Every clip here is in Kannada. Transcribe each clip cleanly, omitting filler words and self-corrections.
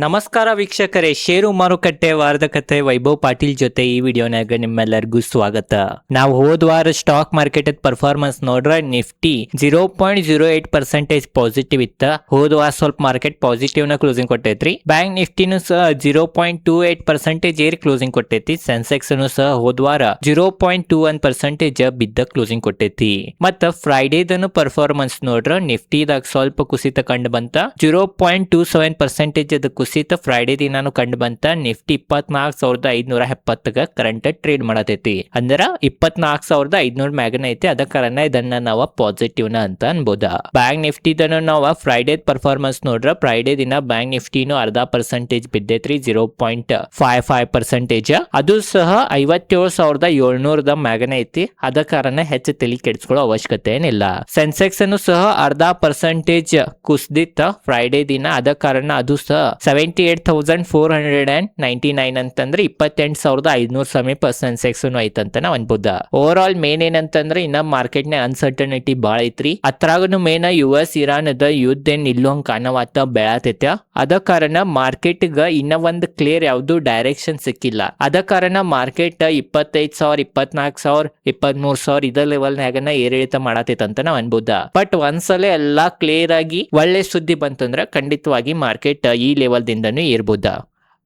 ನಮಸ್ಕಾರ ವೀಕ್ಷಕರೇ, ಷೇರು ಮಾರುಕಟ್ಟೆ ವಾರದ ಕಥೆ ವೈಭವ್ ಪಾಟೀಲ್ ಜೊತೆ ಈ ವಿಡಿಯೋನಾಗ ನಿಮ್ಮೆಲ್ಲರಿಗೂ ಸ್ವಾಗತ. ನಾವು ಹೋದ ವಾರ ಸ್ಟಾಕ್ ಮಾರ್ಕೆಟ್ ಪರ್ಫಾರ್ಮೆನ್ಸ್ ನೋಡ್ರೆ ನಿಫ್ಟಿ 0.08% ಪಾಸಿಟಿವ್ ಇತ್ತ. ಹೋದ ವಾರ ಸ್ವಲ್ಪ ಮಾರ್ಕೆಟ್ ಪಾಸಿಟಿವ್ ನ ಕ್ಲೋಸಿಂಗ್ ಕೊಟ್ಟೈತ್ರಿ. ಬ್ಯಾಂಕ್ ನಿಫ್ಟಿನೂ ಸಹ 0.28% ಏರಿ ಕ್ಲೋಸಿಂಗ್ ಕೊಟ್ಟೈತಿ. ಸೆನ್ಸೆಕ್ಸ್ ಸಹ ಹೋದ ವಾರ 0.21% ಬಿದ್ದ ಕ್ಲೋಸಿಂಗ್ ಕೊಟ್ಟೈತಿ. ಮತ್ತ ಫ್ರೈಡೇದನು ಪರ್ಫಾರ್ಮೆನ್ಸ್ ನೋಡ್ರ ನಿಫ್ಟಿದಾಗ ಸ್ವಲ್ಪ ಕುಸಿತ ಕಂಡು ಬಂತ. 0.27% ಕುಸಿತ ಫ್ರೈಡೆ ದಿನಾನು ಕಂಡು ಬಂತ. ನಿಫ್ಟಿ 24,570 ಕರೆಂಟ್ ಟ್ರೇಡ್ ಮಾಡತೈತಿ. ಅಂದ್ರ 24,500 ಮ್ಯಾಗನ ಐತಿ. ಅದ ಕಾರಣ ಇದನ್ನ ನಾವು ಪಾಸಿಟಿವ್ ನ ಅಂತ ಅನ್ಬೋದ. ಬ್ಯಾಂಕ್ ನಿಫ್ಟಿ ನಾವು ಫ್ರೈಡೆ ಪರ್ಫಾರ್ಮೆನ್ಸ್ ನೋಡ್ರ ಫ್ರೈಡೆ ದಿನ ಬ್ಯಾಂಕ್ ನಿಫ್ಟಿನು 0.5% ಬಿದ್ದೈತ್ರಿ. 0.55%. ಅದು ಸಹ 57,700 ಮ್ಯಾಗನ ಐತಿ. ಅದ ಕಾರಣ ಹೆಚ್ಚು ತಲೆ ಕೆಡಿಸ್ಕೊಳ್ಳೋ ಅವಶ್ಯಕತೆ ಏನಿಲ್ಲ. ಸೆನ್ಸೆಕ್ಸ್ ಅನ್ನು ಸಹ 0.5% ಕುಸ್ದಿತ್ತ ಫ್ರೈಡೆ ದಿನ. ಅದ ಕಾರಣ ಅದು ಸಹ 78,499 ಅಂತಂದ್ರೆ 28,500 ಸಮೀಪ ಸೆನ್ಸೆಕ್ಸ್ ಐತಂತ ನಾವ್ ಅನ್ಬೋದ. ಓವರ್ ಆಲ್ ಮೇನ್ ಏನಂತಂದ್ರೆ ಇನ್ನ ಮಾರ್ಕೆಟ್ ನ ಅನ್ಸರ್ಟನಿಟಿ ಬಾಳ ಐತ್ರಿ. ಅತ್ರಾಗನು ಮೇನ್ US ಇರಾನ್ ಯುದ್ಧ ಏನ್ ನಿಲ್ಲುವಂಗ್ ಕಾಣವಾತ ಬೆಳತೈತ. ಅದ ಕಾರಣ ಮಾರ್ಕೆಟ್ ಗ ಇನ್ನ ಒಂದು ಕ್ಲಿಯರ್ ಯಾವ್ದು ಡೈರೆಕ್ಷನ್ ಸಿಕ್ಕಿಲ್ಲ. ಅದ ಕಾರಣ ಮಾರ್ಕೆಟ್ 25,000, 24,000, 23,000 ಇದ ಲೆವೆಲ್ ನಾಗನ ಏರಿಳಿತ ಮಾಡತೈತ ಅಂತ ನಾವ್ ಅನ್ಬೋದ. ಬಟ್ ಒಂದ್ಸಲ ಎಲ್ಲಾ ಕ್ಲಿಯರ್ ಆಗಿ ಒಳ್ಳೆ ಸುದ್ದಿ ಬಂತಂದ್ರ ಖಂಡಿತವಾಗಿ ಮಾರ್ಕೆಟ್ ಈ ಲೆವೆಲ್ ದಿಂದನೂ ಇರ್ಬೋದ.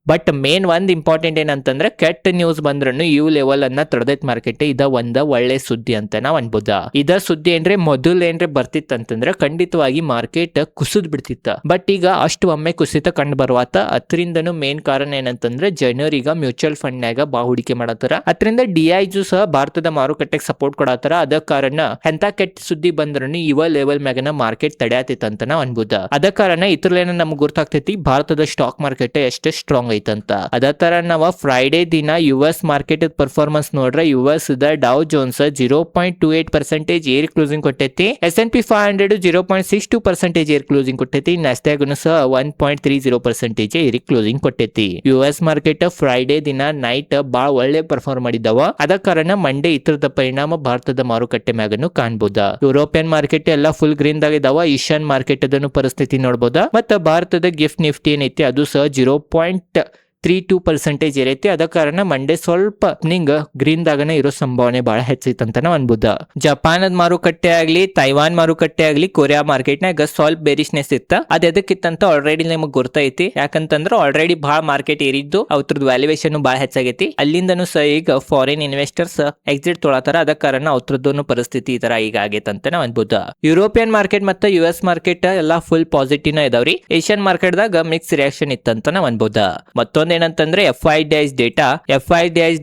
ಬಟ್ ಮೇನ್ ಒಂದ್ ಇಂಪಾರ್ಟೆಂಟ್ ಏನಂತಂದ್ರೆ ಕೆಟ್ಟ ನ್ಯೂಸ್ ಬಂದ್ರೂ ಇವು ಲೆವೆಲ್ ಅನ್ನ ತಡೆದೈತ್ ಮಾರ್ಕೆಟ್. ಇದ ಒಂದ ಒಳ್ಳೆ ಸುದ್ದಿ ಅಂತ ನಾವ್ ಅನ್ಬೋದ. ಇದ ಸುದ್ದಿ ಏನ್ರೆ ಮೊದಲು ಏನ್ರೆ ಬರ್ತಿತ್ತಂತಂದ್ರೆ ಖಂಡಿತವಾಗಿ ಮಾರ್ಕೆಟ್ ಕುಸಿದ್ ಬಿಡ್ತಿತ್ತ. ಬಟ್ ಈಗ ಅಷ್ಟು ಒಮ್ಮೆ ಕುಸಿತ ಕಂಡು ಬರುವಾತ. ಅದರಿಂದನು ಮೇನ್ ಕಾರಣ ಏನಂತಂದ್ರೆ ಜನರಿಗ ಮ್ಯೂಚುವಲ್ ಫಂಡ್ ನಾಗ ಬಾ ಹೂಡಿಕೆ ಮಾಡತ್ತಾರ. ಅದರಿಂದ DIಜು ಸಹ ಭಾರತದ ಮಾರುಕಟ್ಟೆಗೆ ಸಪೋರ್ಟ್ ಕೊಡತ್ತಾರ. ಅದ ಕಾರಣ ಎಂತ ಕೆಟ್ಟ ಸುದ್ದಿ ಬಂದ್ರೂ ಇವ ಲೆವೆಲ್ ಮ್ಯಾಗನ ಮಾರ್ಕೆಟ್ ತಡೆಯತೈತ ಅಂತ ನಾವ್ ಅನ್ಬೋದ. ಅದ ಕಾರಣ ಇದ್ರಲ್ಲೇನ ನಮ್ಗೆ ಗೊತ್ತಾಗ್ತೈತಿ ಭಾರತದ ಸ್ಟಾಕ್ ಮಾರ್ಕೆಟ್ ಎಷ್ಟು ಸ್ಟ್ರಾಂಗ್ ಐತಂತ. ಅದ ತರ ನಾವು ಫ್ರೈಡೆ ದಿನ US ಮಾರ್ಕೆಟ್ ಪರ್ಫಾರ್ಮೆನ್ಸ್ ನೋಡ್ರೆ US ಡೌ ಜೋನ್ಸ್ 0.28% ಏರ್ ಕ್ಲೋಸಿಂಗ್ ಕೊಟ್ಟೈತಿ. S&P 500 0.62% ಏರ್ ಕ್ಲೋಸಿಂಗ್ ಕೊಟ್ಟೈತಿ. ನಾಸ್ಡಾಕ್ ಸಹ 1.30% ಏರಿ ಕ್ಲೋಸಿಂಗ್ ಕೊಟ್ಟೈತಿ. US ಮಾರ್ಕೆಟ್ ಫ್ರೈಡೆ ದಿನ ನೈಟ್ ಬಾಳ ಒಳ್ಳೆ ಪರ್ಫಾರ್ಮ್ ಮಾಡಿದವ. ಅದ ಕಾರಣ ಮಂಡೇ ಇತರದ ಪರಿಣಾಮ ಭಾರತದ ಮಾರುಕಟ್ಟೆ ಮ್ಯಾಗನು ಕಾಣಬಹುದ. ಯುರೋಪಿಯನ್ ಮಾರ್ಕೆಟ್ ಎಲ್ಲ ಫುಲ್ ಗ್ರೀನ್ ದಾಗ ಇದಾವ. ಏಷ್ಯನ್ ಮಾರ್ಕೆಟ್ ಅದನ್ನು ಪರಿಸ್ಥಿತಿ ನೋಡಬಹುದ. ಮತ್ತ ಭಾರತದ ಗಿಫ್ಟ್ ನಿಫ್ಟಿ ಏನೈತಿ ಅದು ಸಹ 0.32% ಇರೈತಿ. ಅದ ಕಾರಣ ಮಂಡೇ ಸ್ವಲ್ಪ ಗ್ರೀನ್ ದಾಗನೇ ಇರೋ ಸಂಭಾವನೆ ಬಹಳ ಹೆಚ್ಚೈತಂತ ನಾವ್ ಅನ್ಬೋದ. ಜಪಾನದ ಮಾರುಕಟ್ಟೆ ಆಗ್ಲಿ, ತೈವಾನ್ ಮಾರುಕಟ್ಟೆ ಆಗ್ಲಿ, ಕೊರಿಯಾ ಮಾರ್ಕೆಟ್ ನಾಗ ಸ್ವಲ್ಪ ಬೇರಿಶ್ನೆಸ್ ಇತ್ತ. ಅದ್ ಎದಕ್ಕಿತ್ತಂತ ಆಲ್ರೆಡಿ ನಿಮಗ್ ಗೊತ್ತೈತಿ. ಯಾಕಂತಂದ್ರ ಆಲ್ರೆಡಿ ಬಹಳ ಮಾರ್ಕೆಟ್ ಏರಿದ್ದು ಅವ್ರದ್ದು ವ್ಯಾಲ್ಯೂಯೇಷನ್ ಬಹಳ ಹೆಚ್ಚಾಗೈತಿ. ಅಲ್ಲಿಂದನು ಸಹ ಈಗ ಫಾರಿನ್ ಇನ್ವೆಸ್ಟರ್ಸ್ ಎಕ್ಸಿಟ್ ತೊಳತಾರ. ಅದ ಕಾರಣ ಅವ್ರದ್ದು ಪರಿಸ್ಥಿತಿ ಈ ತರ ಈಗ ಆಗೈತಂತ ನಾವ್ ಅನ್ಬೋದ. ಯುರೋಪಿಯನ್ ಮಾರ್ಕೆಟ್ ಮತ್ತೆ US ಮಾರ್ಕೆಟ್ ಎಲ್ಲಾ ಫುಲ್ ಪಾಸಿಟಿವ್ ನ ಇದಾವ್ರಿ. ಏಷ್ಯನ್ ಮಾರ್ಕೆಟ್ ದಾಗ ಮಿಕ್ಸ್ ರಿಯಾಕ್ಷನ್ ಇತ್ತಂತ ನಾವ್ ಅನ್ಬೋದ. ಮತ್ತೊಂದ್ ಏನಂತಂದ್ರೆ FIDIs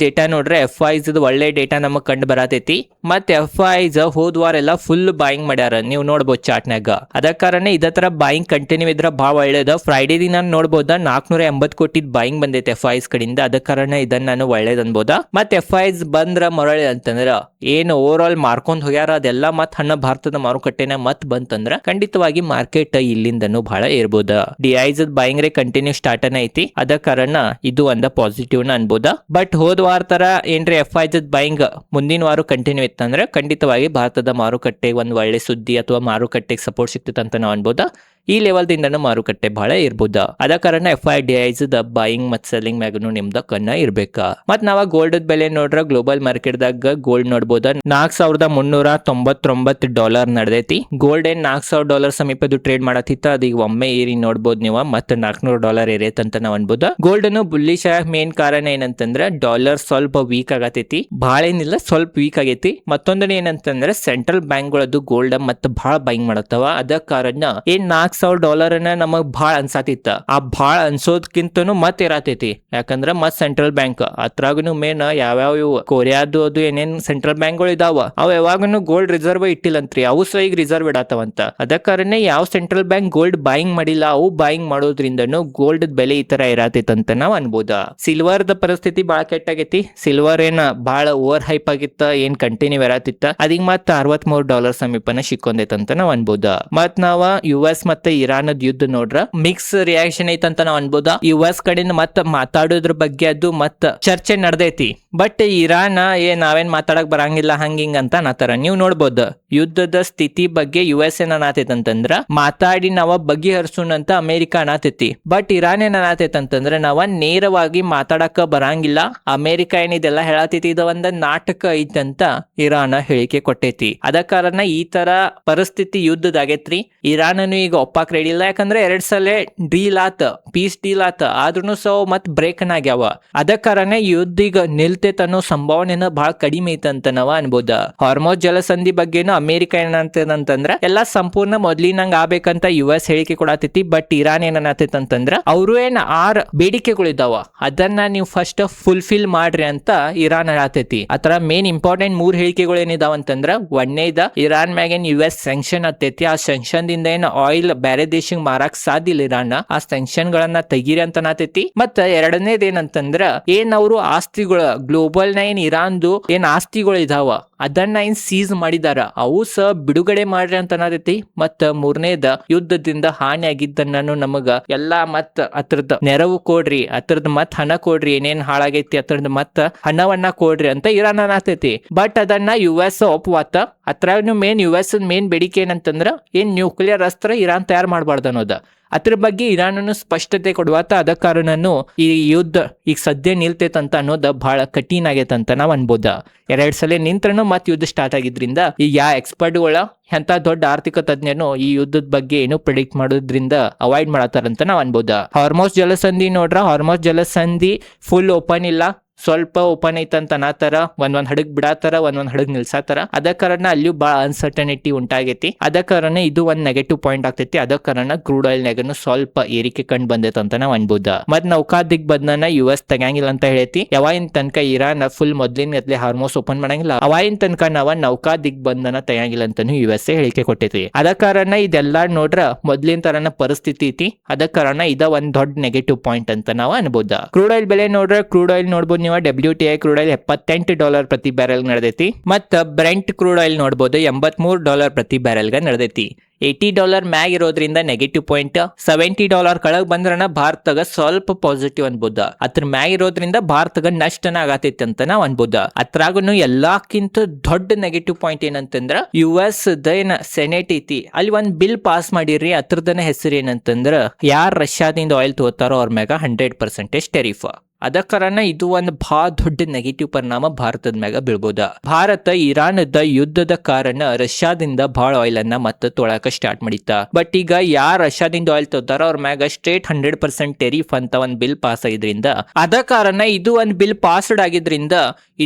ಡೇಟಾ ನೋಡ್ರೆ FIs ಒಳ್ಳೆ ಡೇಟಾ ನಮಗ್ ಕಂಡು ಬರತೈತಿ. ಮತ್ತೆ FIs ಹೋದ್ ವಾರ ಎಲ್ಲ ಫುಲ್ ಬಾಯಿಂಗ್ ಮಾಡ್ಯಾರ, ನೀವು ನೋಡ್ಬೋದು ಚಾರ್ಟ್ ನಾಗ. ಅದ ಕಾರಣ ಇದ ತರ ಬಾಯಿಂಗ್ ಕಂಟಿನ್ಯೂ ಇದ್ರ ಬಹಳ ಒಳ್ಳೇದ. ಫ್ರೈಡೆ ದಿನ ನೋಡ್ಬೋದ 480 ಕೋಟಿ ಬಾಯಿಂಗ್ ಬಂದೈತೆ FIs ಕಡೆಯಿಂದ. ಅದ ಕಾರಣ ಇದನ್ನ ನಾನು ಒಳ್ಳೇದ್ ಅನ್ಬೋದ. ಮತ್ತೆ FIs ಬಂದ್ರ ಮರಳಿ ಅಂತಂದ್ರ ಏನು ಓವರ್ ಆಲ್ ಮಾರ್ಕೊಂಡ್ ಹೋಗ್ಯಾರ ಅದೆಲ್ಲ ಮತ್ ಹಣ್ಣ ಭಾರತದ ಮಾರುಕಟ್ಟೆನ ಮತ್ ಬಂತಂದ್ರ ಖಂಡಿತವಾಗಿ ಮಾರ್ಕೆಟ್ ಇಲ್ಲಿಂದನು ಬಹಳ ಇರ್ಬೋದ. DIs ಬಾಯಿಂಗ್ ರೇ ಕಂಟಿನ್ಯೂ ಸ್ಟಾರ್ಟ್ ಐತಿ. ಅದ ಕಾರಣ ಇದು ಒಂದ ಪಾಸಿಟಿವ್ ನ ಅನ್ಬೋದ. ಬಟ್ ಹೋದ ವಾರ ತರ ಏನ್ರಿ FIs ಬೈಂಗ್ ಮುಂದಿನ ವಾರ ಕಂಟಿನ್ಯೂ ಇತ್ತಂದ್ರೆ ಖಂಡಿತವಾಗಿ ಭಾರತದ ಮಾರುಕಟ್ಟೆ ಒಂದ್ ಒಳ್ಳೆ ಸುದ್ದಿ ಅಥವಾ ಮಾರುಕಟ್ಟೆಗೆ ಸಪೋರ್ಟ್ ಸಿಕ್ತೈತೆ ಅಂತ ನಾವು ಅನ್ಬೋದ. ಈ ಲೆವೆಲ್ ದಿಂದ ಮಾರುಕಟ್ಟೆ ಬಹಳ ಇರ್ಬೋದ. ಅದ ಕಾರಣ FIDIs ಬೈಯಿಂಗ್ ಮತ್ ಸೆಲ್ಲಿಂಗ್ ಮ್ಯಾಗನು ನಿಮ್ದ ಕಣ್ಣ ಇರ್ಬೇಕ. ಮತ್ ನಾವ ಗೋಲ್ಡ್ ಬೆಲೆ ನೋಡ್ರ ಗ್ಲೋಬಲ್ ಮಾರ್ಕೆಟ್ ದಾಗ ಗೋಲ್ಡ್ ನೋಡ್ಬೋದ $4,399 ನಡೆದೈತಿ. ಗೋಲ್ಡ್ ಏನ್ $4,000 ಸಮೀಪದು ಟ್ರೇಡ್ ಮಾಡತ್ತಿತ್ತ. ಅದೀಗ ಒಮ್ಮೆ ಏರಿ ನೋಡ್ಬೋದು ನೀವು. ಮತ್ತೆ $400 ಏರೈತಂತ ನಾವ್ ಅನ್ಬೋದ. ಗೋಲ್ಡ್ ಅನ್ನು ಬುಲ್ಲಿಶ್ ಮೇನ್ ಕಾರಣ ಏನಂತಂದ್ರೆ ಡಾಲರ್ ಸ್ವಲ್ಪ ವೀಕ್ ಆಗತೈತಿ. ಬಹಳ ಏನಿಲ್ಲ, ಸ್ವಲ್ಪ ವೀಕ್ ಆಗೈತಿ. ಮತ್ತೊಂದನೇ ಏನಂತಂದ್ರೆ ಸೆಂಟ್ರಲ್ ಬ್ಯಾಂಕ್ ಗಳದ್ದು ಗೋಲ್ಡ್ ಮತ್ತೆ ಬಹಳ ಬೈಂಗ್ ಮಾಡತ್ತವ. ಅದ ಕಾರಣ ಏನ್ $4,000 ನಮಗ್ ಬಹಳ ಅನ್ಸಾತಿತ್ತ. ಆ ಬಹಳ ಅನ್ಸೋದ್ಕಿಂತನು ಮತ್ ಇರತೈತಿ. ಯಾಕಂದ್ರ ಮತ್ ಸೆಂಟ್ರಲ್ ಬ್ಯಾಂಕ್ ಅತ್ರಾಗನು ಮೇನ್ ಯಾವ್ಯಾವ ಕೊರಿಯಾದು ಅದು ಏನೇನ್ ಸೆಂಟ್ರಲ್ ಬ್ಯಾಂಕ್ ಗಳು ಇದಾವ ಅವ್ ಯಾವಾಗನು ಗೋಲ್ಡ್ ರಿಸರ್ವ್ ಇಟ್ಟಿಲ್ಲಂತ್ರಿ. ಅವು ಸಹ ಈಗ ರಿಸರ್ವ್ ಇಡಾತವಂತ. ಅದ ಕಾರಣ ಯಾವ ಸೆಂಟ್ರಲ್ ಬ್ಯಾಂಕ್ ಗೋಲ್ಡ್ ಬಾಯಿಂಗ್ ಮಾಡಿಲ್ಲ, ಅವು ಬಾಯಿಂಗ್ ಮಾಡೋದ್ರಿಂದನು ಗೋಲ್ಡ್ ಬೆಲೆ ಈ ತರ ಇರತೈತಂತ ನಾವ್ ಅನ್ಬೋದ. ಸಿಲ್ವರ್ ದ ಪರಿಸ್ಥಿತಿ ಬಹಳ ಕೆಟ್ಟಾಗೈತಿ. ಸಿಲ್ವರ್ ಏನ ಬಹಳ ಓವರ್ ಹೈಪ್ ಆಗಿತ್ತ, ಏನ್ ಕಂಟಿನ್ಯೂ ಇರತಿತ್ತ. ಅದೀಗ ಮತ್ತ $63 ಸಮೀಪನ ಸಿಕ್ಕೊಂದೈತಂತ ನಾವ್ ಅನ್ಬೋದ. ಮತ್ ನಾವ US ಮತ್ತೆ ಮತ್ತೆ ಇರಾನದ ಯುದ್ಧ ನೋಡ್ರ ಮಿಕ್ಸ್ ರಿಯಾಕ್ಷನ್ ಐತಂತ ನಾವ್ ಅನ್ಬೋದ. US ಕಡೆಯಿಂದ ಮತ್ತ ಮಾತಾಡೋದ್ರ ಬಗ್ಗೆ ಅದು ಮತ್ತ ಚರ್ಚೆ ನಡೆದೈತಿ. ಬಟ್ ಇರಾನ್ ನಾವೇನ್ ಮಾತಾಡಕ್ ಬರಂಗಿಲ್ಲ ಹಂಗಿಂಗ್ ಅಂತ ಅನ್ನತಾರ. ನೀವ್ ನೋಡ್ಬೋದು ಯುದ್ಧದ ಸ್ಥಿತಿ ಬಗ್ಗೆ US ಏನ್ ಅನ್ನತೈತಂತಂದ್ರ ಮಾತಾಡಿ ನಾವ ಬಗೆಹರಿಸೋಣ ಅಂತ ಅಮೆರಿಕ ಅನ್ನತೈತಿ. ಬಟ್ ಇರಾನ್ ಏನ್ ಅನ್ನತೈತಂತಂದ್ರ ನಾವ ನೇರವಾಗಿ ಮಾತಾಡಕ ಬರಂಗಿಲ್ಲ, ಅಮೆರಿಕ ಏನಿದೆಲ್ಲ ಹೇಳತೈತಿ ಇದು ಒಂದ ನಾಟಕ ಐತಂತ ಇರಾನ್ ಹೇಳಿಕೆ ಕೊಟ್ಟೈತಿ. ಅದ ಕಾರಣ ಈ ತರ ಪರಿಸ್ಥಿತಿ ಯುದ್ಧದಾಗೈತ್ರಿ. ಇರಾನನು ಈಗ ಒಪ್ಪಾಕ್ ರೆಡಿ ಇಲ್ಲ, ಯಾಕಂದ್ರೆ 2 ಸಲ ಡೀಲ್ ಆತ, ಪೀಸ್ ಡೀಲ್ ಆತ, ಆದ್ರೂ ಮತ್ ಬ್ರೇಕ್ ಆಗ್ಯಾವ. ಅದ ಕಾರಣ ಯುದ್ಧ ಈಗ ನಿಲ್ತೈತ ಅನ್ನೋ ಸಂಭಾವನೆನ ಬಹಳ ಕಡಿಮೆ ಐತಂತ ನಾವ ಅನ್ಬೋದ. ಹಾರ್ಮೋಸ್ ಜಲಸಂಧಿ ಬಗ್ಗೆನು ಅಮೆರಿಕ ಏನಂತಂದ್ರ ಎಲ್ಲಾ ಸಂಪೂರ್ಣ ಮೊದ್ಲಿನಂಗ ಆಗ್ಬೇಕಂತ US ಹೇಳಿಕೆ ಕೊಡತೈತಿ. ಬಟ್ ಇರಾನ್ ಏನನ್ನತೈತಂತಂದ್ರ ಅವ್ರು ಏನ್ 6 ಬೇಡಿಕೆಗಳಿದಾವ ಅದನ್ನ ನೀವು ಫಸ್ಟ್ ಫುಲ್ಫಿಲ್ ಮಾಡ್ರಿ ಅಂತ ಇರಾನ್ ಹೇಳತೈತಿ. ಆತರ ಮೇನ್ ಇಂಪಾರ್ಟೆಂಟ್ 3 ಹೇಳಿಕೆಗಳು ಏನಿದಾವ ಅಂತಂದ್ರ ಒಂದನೇದ ಇರಾನ್ ಮ್ಯಾಗೇನ್ US ಸ್ಯಾಂಕ್ಷನ್ ಹತ್ತೈತಿ. ಆ ಸ್ಯಾಂಕ್ಷನ್ ದಿಂದ ಏನ್ ಆಯಿಲ್ ಬೇರೆ ದೇಶಕ್ಕೆ ಮಾರಾಕ್ ಸಾಧ್ಯ ಇಲ್ಲ ಇರಾನ್, ಆ ಸ್ಯಾಂಕ್ಷನ್ ಗಳನ್ನ ತೆಗೀರಿ ಅಂತ ಅನ್ನತೈತಿ. ಮತ್ತ ಎರಡನೇದ ಏನಂತಂದ್ರ ಏನ್ ಅವರು ಆಸ್ತಿಗಳ ಗ್ಲೋಬಲ್ ನ ಏನ್ ಇರಾನ್ದು ಏನ್ ಆಸ್ತಿಗಳು ಇದಾವ ಅದನ್ನ ಏನ್ ಸೀಸ್ ಮಾಡಿದಾರ ಅವು ಬಿಡುಗಡೆ ಮಾಡ್ರಿ ಅಂತ ಅನ್ನತೈತಿ. ಮತ್ತ ಮೂರನೇದ ಯುದ್ಧದಿಂದ ಹಾನಿ ಆಗಿದ್ದನ್ನು ನಮಗ ಎಲ್ಲಾ ಮತ್ ಅದ್ರದ್ ನೆರವು ಕೊಡ್ರಿ, ಅದ್ರದ್ ಮತ್ ಹಣ ಕೊಡ್ರಿ, ಏನೇನ್ ಹಾಳಾಗೈತಿ ಅದ್ರದ್ ಮತ್ ಹಣವನ್ನ ಕೊಡ್ರಿ ಅಂತ ಇರಾನ್ ಅನ್ನತೈತಿ. ಬಟ್ ಅದನ್ನ US ಒಪ್ಪುವತ್ತ. ಅದ್ರಾಗ ಮೇನ್ US ಮೇನ್ ಬೇಡಿಕೆ ಏನಂತಂದ್ರ ಏನ್ ನ್ಯೂಕ್ಲಿಯರ್ ಅಸ್ತ್ರ ಇರಾನ್ ತಯಾರು ಮಾಡಬಾರ್ದು ಅನ್ನೋದ. ಅದ್ರ ಬಗ್ಗೆ ಇರಾನನ್ನು ಸ್ಪಷ್ಟತೆ ಕೊಡುವತ್ತ. ಅದ ಕಾರಣನು ಈ ಯುದ್ಧ ಈಗ ಸದ್ಯ ನಿಲ್ತೈತಂತ ಅನ್ನೋದ ಬಹಳ ಕಠಿಣ ಆಗೈತಂತ ನಾವ್ ಅನ್ಬೋದ. 2 ಸಲ ನಿಂತ್ರನು ಮತ್ ಯುದ್ಧ ಸ್ಟಾರ್ಟ್ ಆಗಿದ್ರಿಂದ ಈಗ ಯಾ ಎಕ್ಸ್ಪರ್ಟ್ಗಳ ಎಂತ ದೊಡ್ಡ ಆರ್ಥಿಕ ತಜ್ಞನು ಈ ಯುದ್ಧದ ಬಗ್ಗೆ ಏನು ಪ್ರಿಡಿಕ್ಟ್ ಮಾಡೋದ್ರಿಂದ ಅವಾಯ್ಡ್ ಮಾಡತ್ತಾರಂತ ನಾವ್ ಅನ್ಬೋದ. ಹಾರ್ಮೋಸ್ ಜಲಸಂಧಿ ನೋಡ್ರ, ಹಾರ್ಮೋಸ್ ಜಲಸಂಧಿ ಫುಲ್ ಓಪನ್ ಇಲ್ಲ, ಸ್ವಲ್ಪ ಓಪನ್ ಐತಂತ ಅನ್ನತಾರ. ಒಂದ್ ಹಡಗ್ ಬಿಡಾತಾರ, ಒಂದ್ ಹಡಗ್ ನಿಲ್ಸಾತಾರ. ಅದ ಕಾರಣ ಅಲ್ಲಿಯೂ ಬಹಳ ಅನ್ಸರ್ಟನಿಟಿ ಉಂಟಾಗೈತಿ. ಅದ ಕಾರಣ ಇದು ಒಂದ್ ನೆಗೆಟಿವ್ ಪಾಯಿಂಟ್ ಆಗ್ತೈತಿ. ಅದ ಕಾರಣ ಕ್ರೂಡ್ ಆಯಿಲ್ ನಾಗನು ಸ್ವಲ್ಪ ಏರಿಕೆ ಕಂಡು ಬಂದೈತೆ ಅಂತ ನಾವ್ ಅನ್ಬೋದ. ಮತ್ ನೌಕಾ ದಿಗ್ಬಂಧನ US ತೆಗಂಗಿಲ್ಲ ಅಂತ ಹೇಳೈತಿ. ಯಾವಾಗಿನ ತನಕ ಇರಾನ್ ಫುಲ್ ಮೊದ್ಲಿನ ಗತ್ಲೆ ಹಾರ್ಮೋಸ್ ಓಪನ್ ಮಾಡಂಗಿಲ್ಲ, ಅವಾಗಿನ ತನಕ ನಾವ ನೌಕಾ ದಿಗ್ಬಂಧನ ತೆಗಂಗಿಲ್ಲ ಅಂತಾನು US ಹೇಳಿಕೆ ಕೊಟ್ಟೈತಿ. ಅದ ಕಾರಣ ಇದೆಲ್ಲಾ ನೋಡ್ರ ಮೊದ್ಲಿನ ತರನ ಪರಿಸ್ಥಿತಿ ಐತಿ. ಅದ ಕಾರಣ ಇದ ಒಂದ್ ದೊಡ್ಡ ನೆಗೆಟಿವ್ ಪಾಯಿಂಟ್ ಅಂತ ನಾವ್ ಅನ್ಬೋದ. ಕ್ರೂಡ್ ಆಯಿಲ್ ಬೆಲೆ ನೋಡ್ರ, ಕ್ರೂಡ್ ಆಯಿಲ್ ನೋಡ್ಬೋದು WTI ಕ್ರೂಡ್ ಆಯಿಲ್ $78 ಪ್ರತಿ ಬ್ಯಾರೆಲ್ ನಡೆದೈತಿ. ಮತ್ತ ಬ್ರೆಂಟ್ ಕ್ರೂಡ್ ಆಯಿಲ್ ನೋಡಬಹುದು $83 ಪ್ರತಿ ಬ್ಯಾರೆಲ್ ನಡೆದೈತಿ. $80 ಮ್ಯಾಗ್ ಇರೋದ್ರಿಂದ ನೆಗೆಟಿವ್ ಪಾಯಿಂಟ್. $70 ಕೆಳಗ್ ಬಂದ್ರನ ಭಾರತಗ ಸ್ವಲ್ಪ ಪಾಸಿಟಿವ್ ಅನ್ಬೋದ. ಅದ್ರ ಮ್ಯಾಗ್ ಇರೋದ್ರಿಂದ ಭಾರತಗ ನಷ್ಟನ ಆಗತೈತಿ ಅಂತ ನಾವ್ ಅನ್ಬೋದ. ಅದ್ರಾಗನು ಎಲ್ಲಾಕ್ಕಿಂತ ದೊಡ್ಡ ನೆಗೆಟಿವ್ ಪಾಯಿಂಟ್ ಏನಂತಂದ್ರ US ಏನ್ ಸೆನೆಟ್ ಐತಿ ಅಲ್ಲಿ ಒಂದ್ ಬಿಲ್ ಪಾಸ್ ಮಾಡಿರ್ರಿ. ಅದ್ರದನ ಹೆಸರು ಏನಂತಂದ್ರ ಯಾರ್ ರಷ್ಯಾದಿಂದ ಆಯಿಲ್ ತಗೋತಾರೋ ಅವ್ರ ಮ್ಯಾಗ 100% ಟೆರಿಫ್. ಅದ ಕಾರಣ ಇದು ಒಂದು ಬಹಳ ದೊಡ್ಡ ನೆಗೆಟಿವ್ ಪರಿಣಾಮ ಭಾರತದ ಮ್ಯಾಗ ಬೀಳ್ಬೋದ. ಭಾರತ ಇರಾನದ ಯುದ್ಧದ ಕಾರಣ ರಷ್ಯಾದಿಂದ ಬಹಳ ಆಯಿಲ್ ಅನ್ನ ಮತ್ತೆ ತೊಳಕ ಸ್ಟಾರ್ಟ್ ಮಾಡಿತ್ತ. ಬಟ್ ಈಗ ಯಾರ್ ರಷ್ಯಾದಿಂದ ಆಯಿಲ್ ತಗೋತಾರೋ ಅವ್ರ ಮ್ಯಾಗ ಸ್ಟ್ರೇಟ್ 100% ಟೆರಿಫ್ ಅಂತ ಒಂದ್ ಬಿಲ್ ಪಾಸ್ ಆಗಿದ್ರಿಂದ, ಅದ ಕಾರಣ ಇದು ಒಂದ್ ಬಿಲ್ ಪಾಸ್ಡ್ ಆಗಿದ್ರಿಂದ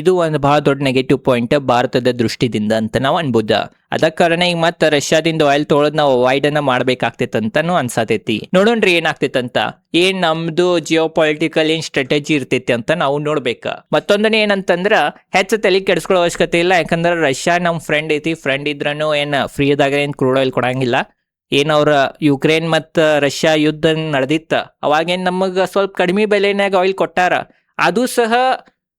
ಇದು ಒಂದು ಬಹಳ ದೊಡ್ಡ ನೆಗೆಟಿವ್ ಪಾಯಿಂಟ್ ಭಾರತದ ದೃಷ್ಟಿದಿಂದ ಅಂತ ನಾವ್ ಅನ್ಬೋದ. ಅದ ಕಾರಣ ಈಗ ಮತ್ತ ರಷ್ಯಾದಿಂದ ಆಯಿಲ್ ತೊಗೊಳದ್ ನಾವು ಅವಾಯ್ಡ್ ಅನ್ನ ಮಾಡ್ಬೇಕಾಗ್ತೈತಂತಾನು ಅನ್ಸಾತೈತಿ. ನೋಡೋಣ್ರಿ ಏನಾಗ್ತೈತಂತ. ಏನ್ ನಮ್ದು ಜಿಯೋ ಪೊಲಿಟಿಕಲ್ ಏನ್ ಸ್ಟ್ರಾಟಜಿ ಇರ್ತೈತಿ ಅಂತ ನಾವು ನೋಡ್ಬೇಕ. ಮತ್ತೊಂದನೇ ಏನಂತಂದ್ರ ಹೆಚ್ಚು ತಲೆ ಕೆಡಿಸ್ಕೊಳ್ಳೋ ಅವಶ್ಯಕತೆ ಇಲ್ಲ, ಯಾಕಂದ್ರ ರಷ್ಯಾ ನಮ್ ಫ್ರೆಂಡ್ ಐತಿ. ಫ್ರೆಂಡ್ ಇದ್ರನು ಏನ್ ಫ್ರೀದಾಗ ಏನ್ ಕ್ರೂಡ್ ಆಯಿಲ್ ಕೊಡಂಗಿಲ್ಲ. ಏನ್ ಅವ್ರ ಯುಕ್ರೇನ್ ಮತ್ತ ರಷ್ಯಾ ಯುದ್ಧ ನಡೆದಿತ್ತ ಅವಾಗೇನ್ ನಮಗ ಸ್ವಲ್ಪ ಕಡಿಮೆ ಬೆಲೆನಾಗ ಆಯಿಲ್ ಕೊಟ್ಟಾರ. ಅದು ಸಹ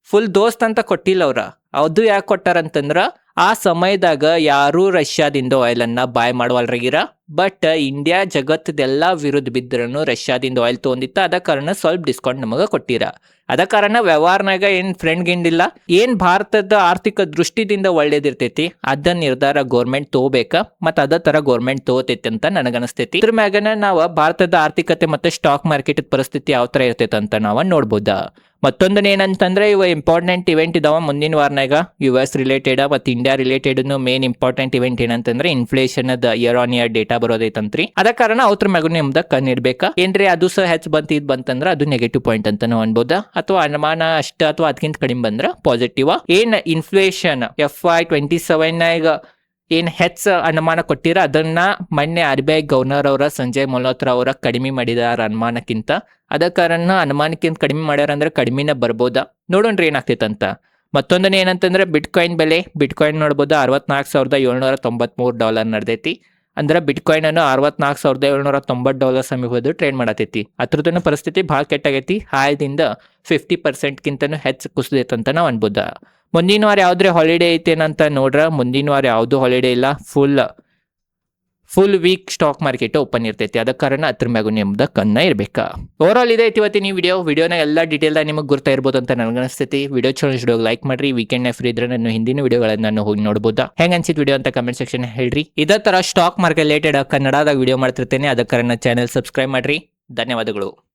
ಫುಲ್ ದೋಸ್ತ್ ಅಂತ ಕೊಟ್ಟಿಲ್ಲ ಅವ್ರ. ಅದು ಯಾಕೆ ಕೊಟ್ಟಾರಂತಂದ್ರ ಆ ಸಮಯದಾಗ ಯಾರು ರಷ್ಯಾದಿಂದ ಆಯಿಲ್ ಅನ್ನ ಬಾಯ್ ಮಾಡುವಲ್ರಾಗಿರ. ಬಟ್ ಇಂಡಿಯಾ ಜಗತ್ತದೆಲ್ಲಾ ವಿರುದ್ಧ ಬಿದ್ರನು ರಷ್ಯಾದಿಂದ ಆಯಿಲ್ ತಗೊಂಡಿತ್ತ. ಅದ ಕಾರಣ ಸ್ವಲ್ಪ ಡಿಸ್ಕೌಂಟ್ ನಮಗ ಕೊಟ್ಟಿರ. ಅದ ಕಾರಣ ವ್ಯವಹಾರನಾಗ ಏನ್ ಫ್ರೆಂಡ್ ಗಿಂಡಿಲ್ಲ. ಏನ್ ಭಾರತದ ಆರ್ಥಿಕ ದೃಷ್ಟಿದಿಂದ ಒಳ್ಳೇದಿರ್ತೈತಿ ಅದ ನಿರ್ಧಾರ ಗೌರ್ಮೆಂಟ್ ತಗೋಬೇಕ. ಮತ್ತ ಅದ ತರ ಗೌರ್ಮೆಂಟ್ ತಗೋತೈತಿ ಅಂತ ನನಗನಸ್ತೈತಿ. ಇದ್ರ ಮ್ಯಾಗನ ನಾವ ಭಾರತದ ಆರ್ಥಿಕತೆ ಮತ್ತೆ ಸ್ಟಾಕ್ ಮಾರ್ಕೆಟ್ ಪರಿಸ್ಥಿತಿ ಯಾವ ತರ ಇರ್ತೈತಿ ಅಂತ ನಾವ ನೋಡ್ಬೋದ. ಮತ್ತೊಂದನ ಏನಂತಂದ್ರೆ ಇವ ಇಂಪಾರ್ಟೆಂಟ್ ಇವೆಂಟ್ ಇದಾವ ಮುಂದಿನ ವಾರನಾಗ US ರಿಲೇಟೆಡ್ ಮತ್ತು India related. Main important event ಏನಂತಂದ್ರೆ inflation year on year data ಬರೋದೈತಂತ್ರಿ. ಅದ ಕಾರಣ ಅವ್ರ ಮ್ಯಾಗ ನಿಮ್ದ ಕಣ್ಣಿಡ್ಬೇಕ. ಏನ್ರಿ ಅದು ಸಹ ಹೆಚ್ಚು ಬಂತಂದ್ರ ಅದು ನೆಗೆಟಿವ್ ಪಾಯಿಂಟ್ ಅಂತ ನಾವು ಅನ್ಬೋದ. ಅಥವಾ ಅನುಮಾನ ಅಷ್ಟ ಅಥವಾ ಅದಕ್ಕಿಂತ ಕಡಿಮೆ ಬಂದ್ರ ಪಾಸಿಟಿವ್. ಏನ್ ಇನ್ಫ್ಲೇಷನ್ FY 27 ಏನ್ ಹೆಚ್ಚು ಅನುಮಾನ ಕೊಟ್ಟಿರ ಅದನ್ನ ಮೊನ್ನೆ RBI ಗವರ್ನರ್ ಅವರ ಸಂಜಯ್ ಮಲ್ಹೋತ್ರಾ ಅವರ ಕಡಿಮೆ ಮಾಡಿದಾರ ಅನುಮಾನಕ್ಕಿಂತ. ಅದ ಕಾರಣ ಅನುಮಾನಕ್ಕಿಂತ ಕಡಿಮೆ ಮಾಡ್ಯಾರ ಅಂದ್ರೆ ಕಡಿಮೆನ ಬರ್ಬೋದ. ನೋಡೋಣ್ರಿ ಏನಾಗ್ತೈತಂತ. ಮತ್ತೊಂದನೇ ಏನಂತಂದ್ರೆ ಬಿಟ್ಕಾಯಿನ್ ಬೆಲೆ. ಬಿಟ್ಕಾಯಿನ್ ನೋಡ್ಬೋದು $64,793 ನಡೆದೈತಿ. ಅಂದ್ರೆ ಬಿಟ್ಕಾಯಿನ್ ಅನ್ನು $64,790 ಸಮೀಪದ ಟ್ರೇಡ್ ಮಾಡತೈತಿ. ಅದ್ರದನ್ನ ಪರಿಸ್ಥಿತಿ ಬಹಳ ಕೆಟ್ಟಾಗೈತಿ. ಹಾಯದಿಂದ 50% ಕಿಂತನೂ ಹೆಚ್ಚು ಕುಸಿದೈತಂತ ನಾವು ಅನ್ಬೋದ. ಮುಂದಿನ ವಾರ ಯಾವ್ದ್ರೆ ಹಾಲಿಡೇ ಐತೇನಂತ ನೋಡ್ರ ಮುಂದಿನ ವಾರ ಯಾವ್ದು ಹಾಲಿಡೇ ಇಲ್ಲ. Full week stock market open ಇರ್ತೈತಿ. ಅದ ಕಾರಣ ಅದ್ರ ಮ್ಯಾಗು ನಿಮ್ದ ಕಣ್ಣ ಇರ್ಬೇಕ. ಓವರ್ ಆಲ್ ಇದೆ ಇವತ್ತಿನ ವಿಡಿಯೋನ ಎಲ್ಲ ಡೀಟೇಲ್ ನಿಮಗೆ ಗುರ್ತಾ ಇರ್ಬೋದು ಅಂತ ನನಗೆ ಅನಿಸ್ತೈತಿ. ವಿಡಿಯೋ ಚಲೋ ಲೈಕ್ ಮಾಡ್ರಿ. ವೀಕೆಂಡ್ ಫ್ರೀ ಇದ್ರೆ ನಾನು ಹಿಂದಿನ ವಿಡಿಯೋಗಳನ್ನ ಹೋಗಿ ನೋಡಬಹುದಾ, ಹೆಂಗ್ ಅನ್ಸಿತ್ ವಿಡಿಯೋ ಅಂತ ಕಮೆಂಟ್ ಸೆಕ್ಷನ್ ಹೇಳ್ರಿ. ಇದೇ ತರ ಸ್ಟಾಕ್ ಮಾರ್ಕೆಟ್ ರಿಲೇಟೆಡ್ ಕನ್ನಡದಾಗ ವಿಡಿಯೋ ಮಾಡ್ತಿರ್ತೇನೆ. ಅದ ಕಾರಣ ಚಾನೆಲ್ ಸಬ್ಸ್ಕ್ರೈಬ್ ಮಾಡ್ರಿ. ಧನ್ಯವಾದಗಳು.